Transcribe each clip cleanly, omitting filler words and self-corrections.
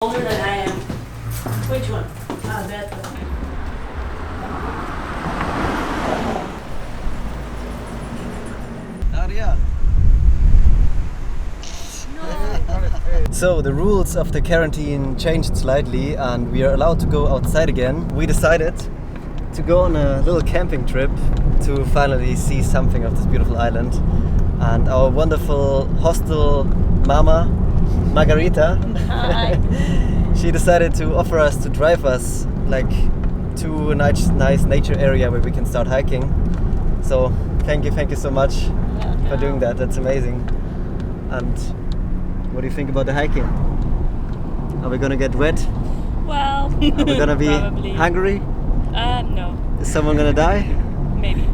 Older than I am. Which one? Ah, that one. So the rules of the quarantine changed slightly and we are allowed to go outside again. We decided to go on a little camping trip to finally see something of this beautiful island. And our wonderful hostel mama, Margarita, she decided to offer us to drive us like to a nice nature area where we can start hiking. So thank you so much for doing that. That's amazing. And what do you think about the hiking? Are we gonna get wet? Well, are we gonna be probably. hungry? No. Is someone gonna die? Maybe.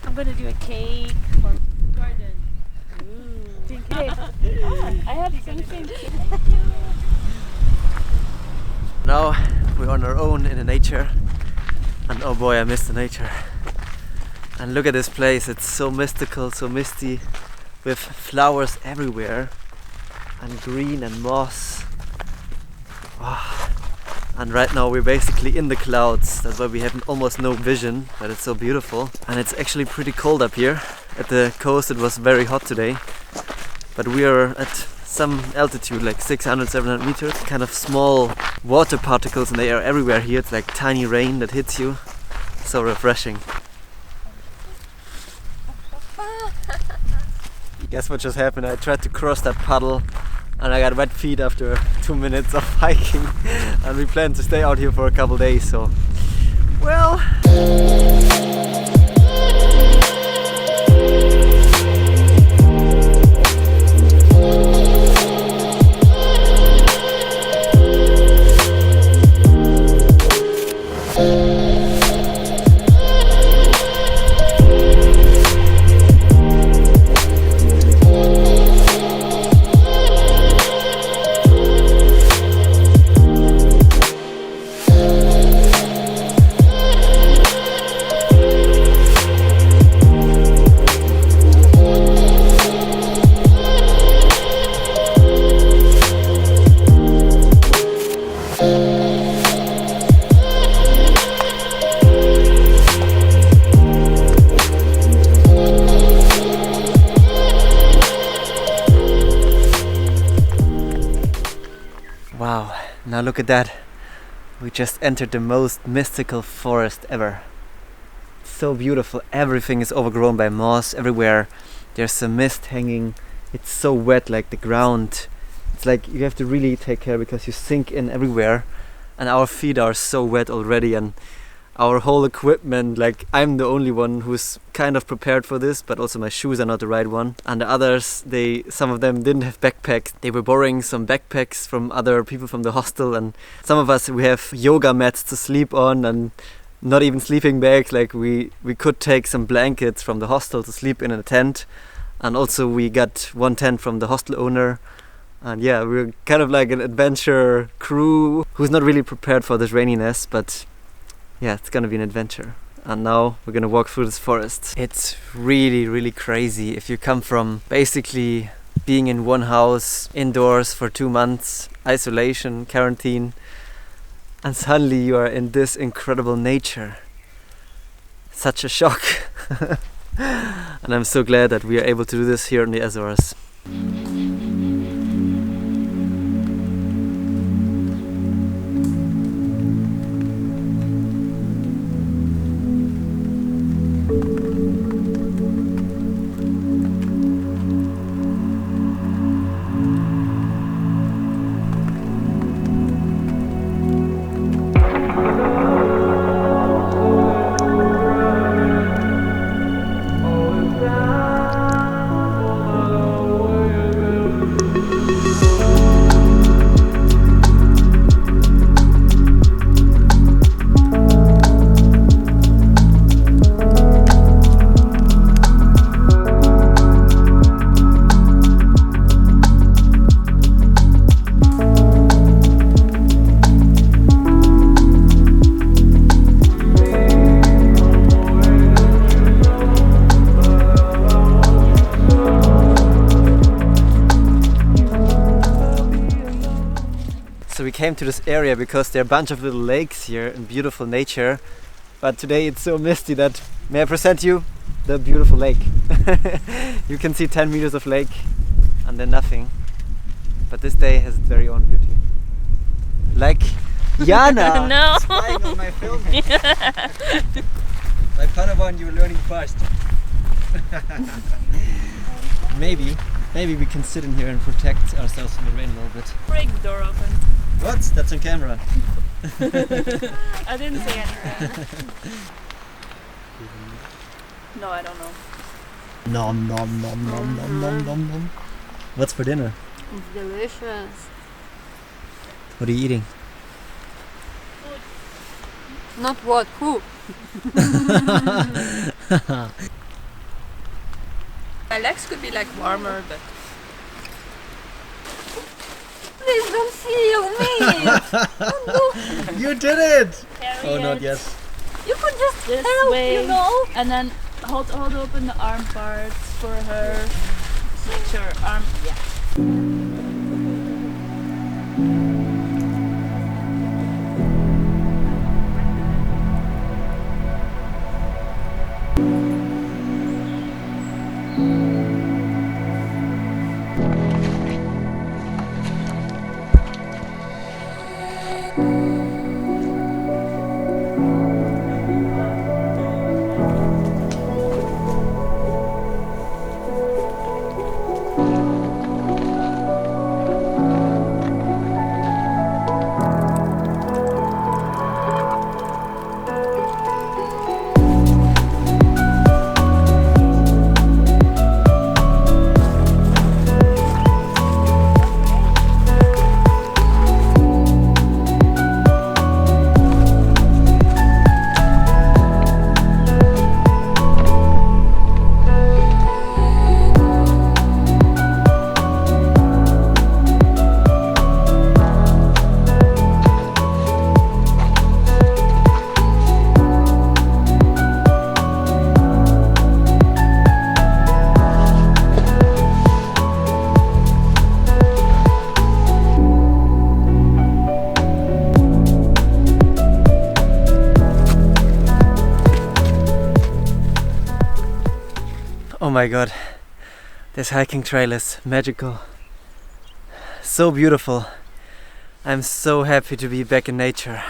I'm gonna do a cake for garden. I have something. Now we're on our own in the nature, and oh boy, I miss the nature. And look at this place, it's so mystical, so misty, with flowers everywhere, and green and moss. Oh. And right now we're basically in the clouds, that's why we have almost no vision, but it's so beautiful. And it's actually pretty cold up here. At the coast it was very hot today, but we are at some altitude, like 600, 700 meters. Kind of small water particles in the air everywhere here. It's like tiny rain that hits you. So refreshing. Guess what just happened? I tried to cross that puddle and I got wet feet after 2 minutes of hiking. And we plan to stay out here for a couple days, so well. Wow, now look at that. We just entered the most mystical forest ever. It's so beautiful, everything is overgrown by moss everywhere. There's some mist hanging. It's so wet, like the ground. It's like you have to really take care because you sink in everywhere. And our feet are so wet already, and our whole equipment, like I'm the only one who's kind of prepared for this, but also my shoes are not the right one. And the others, some of them didn't have backpacks. They were borrowing some backpacks from other people from the hostel, and some of us, we have yoga mats to sleep on and not even sleeping bags. Like we could take some blankets from the hostel to sleep in a tent. And also we got one tent from the hostel owner. And yeah, we're kind of like an adventure crew who's not really prepared for this raininess, but yeah, it's gonna be an adventure. And now we're gonna walk through this forest. It's really crazy if you come from basically being in one house indoors for 2 months, isolation, quarantine, and suddenly you are in this incredible nature. Such a shock. And I'm so glad that we are able to do this here in the Azores. came to this area because there are a bunch of little lakes here and beautiful nature. But today it's so misty that, may I present you the beautiful lake. You can see 10 meters of lake and then nothing. But this day has its very own beauty. Like Jana! No. Spying on my filming. Like Padawan, you're learning fast. Maybe we can sit in here and protect ourselves from the rain a little bit. Break the door open. What? That's on camera. I didn't say anything. No, I don't know. Nom nom nom nom nom nom nom nom. What's for dinner? It's delicious. What are you eating? Not what, who? My legs could be like warmer, but please don't feel me. Don't do. You did it! Carry Oh, not it yet. You could just this help, way, you know. and then hold open the arm parts for her. Make sure her arm. Yeah. Oh my god, this hiking trail is magical. So beautiful. I'm so happy to be back in nature.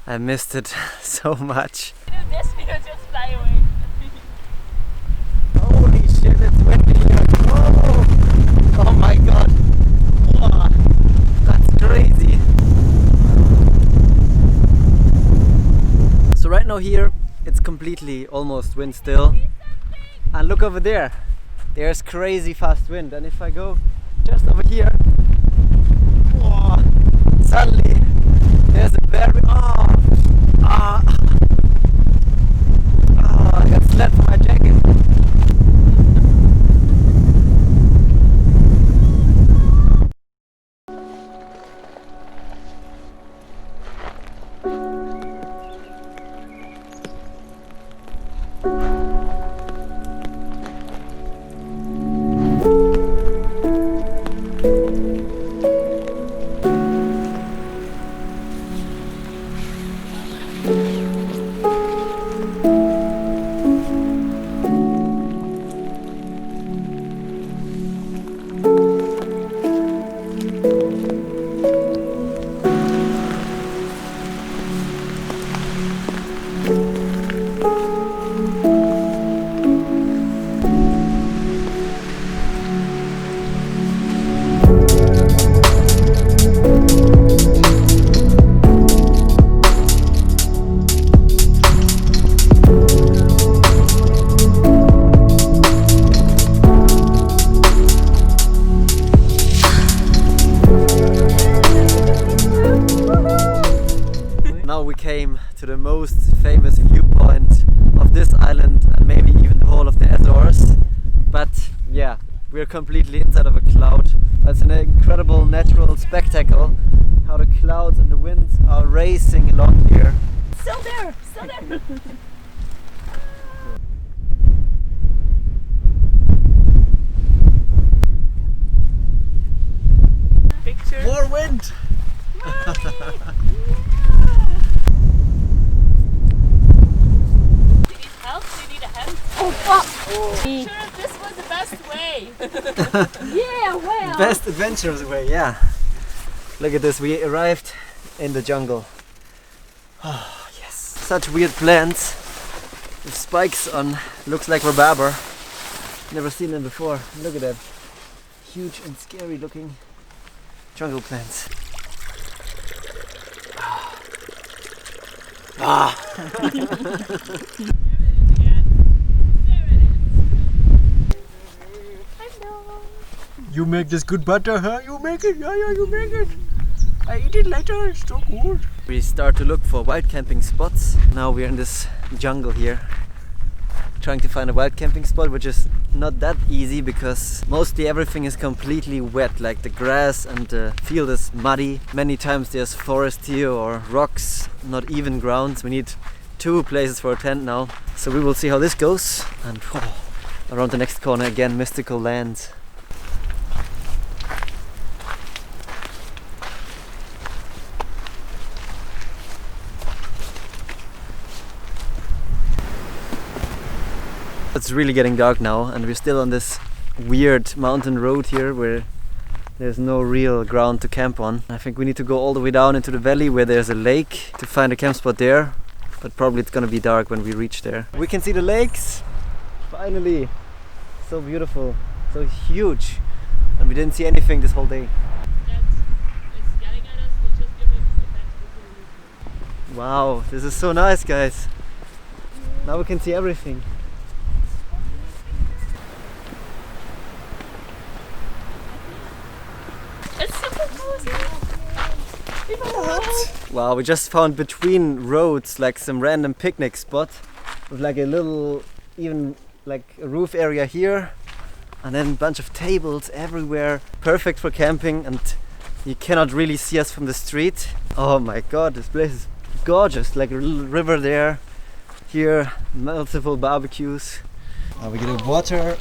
I missed it so much. This video just fly away. Holy shit, it's windy here. Oh, oh my god. Wow, that's crazy. So right now here, it's completely almost wind still. And look over there, there's crazy fast wind, and if I go just over here, whoa, suddenly there's a very I got slapped for my jacket. To the most famous viewpoint of this island and maybe even the whole of the Azores. But yeah, we're completely inside of a cloud. It's an incredible natural spectacle how the clouds and the winds are racing along here. Still there, still there. Picture. More wind! way. Yeah, well. Best adventurous way, yeah. Look at this, we arrived in the jungle. Oh, yes. Such weird plants with spikes on. Looks like rhubarber. Never seen them before. Look at that. Huge and scary looking jungle plants. Ah. You make this good butter, huh? You make it, yeah, you make it. I eat it later, it's so good. We start to look for wild camping spots. Now we're in this jungle here, trying to find a wild camping spot, which is not that easy because mostly everything is completely wet, like the grass and the field is muddy. Many times there's forest here or rocks, not even grounds. We need 2 places for a tent now. So we will see how this goes. And around the next corner again, mystical lands. It's really getting dark now and we're still on this weird mountain road here where there's no real ground to camp on. I think we need to go all the way down into the valley where there's a lake to find a camp spot there, but probably it's gonna be dark when we reach there. We can see the lakes! Finally! So beautiful, so huge, and we didn't see anything this whole day. It's yelling at us, we'll just give it a back. Wow, this is so nice, guys! Now we can see everything. It's super cozy. Wow, we just found between roads like some random picnic spot with like a little, even like a roof area here and then a bunch of tables everywhere. Perfect for camping and you cannot really see us from the street. Oh my god, this place is gorgeous, like a little river there. Here, multiple barbecues. We get a water.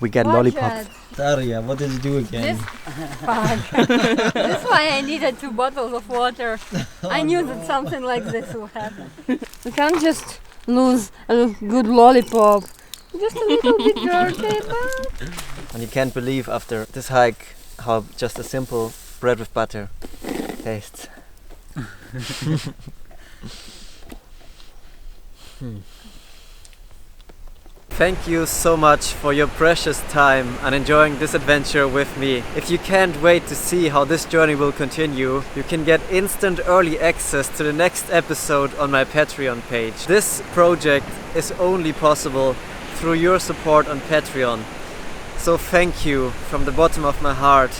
We get lollipops. Daria, what did you do again? That's why I needed 2 bottles of water. I knew that something like this will happen. We can't just lose a good lollipop. Just a little bit dirty, but... And you can't believe after this hike how just a simple bread with butter tastes. Thank you so much for your precious time and enjoying this adventure with me. If you can't wait to see how this journey will continue, you can get instant early access to the next episode on my Patreon page. This project is only possible through your support on Patreon. So thank you from the bottom of my heart.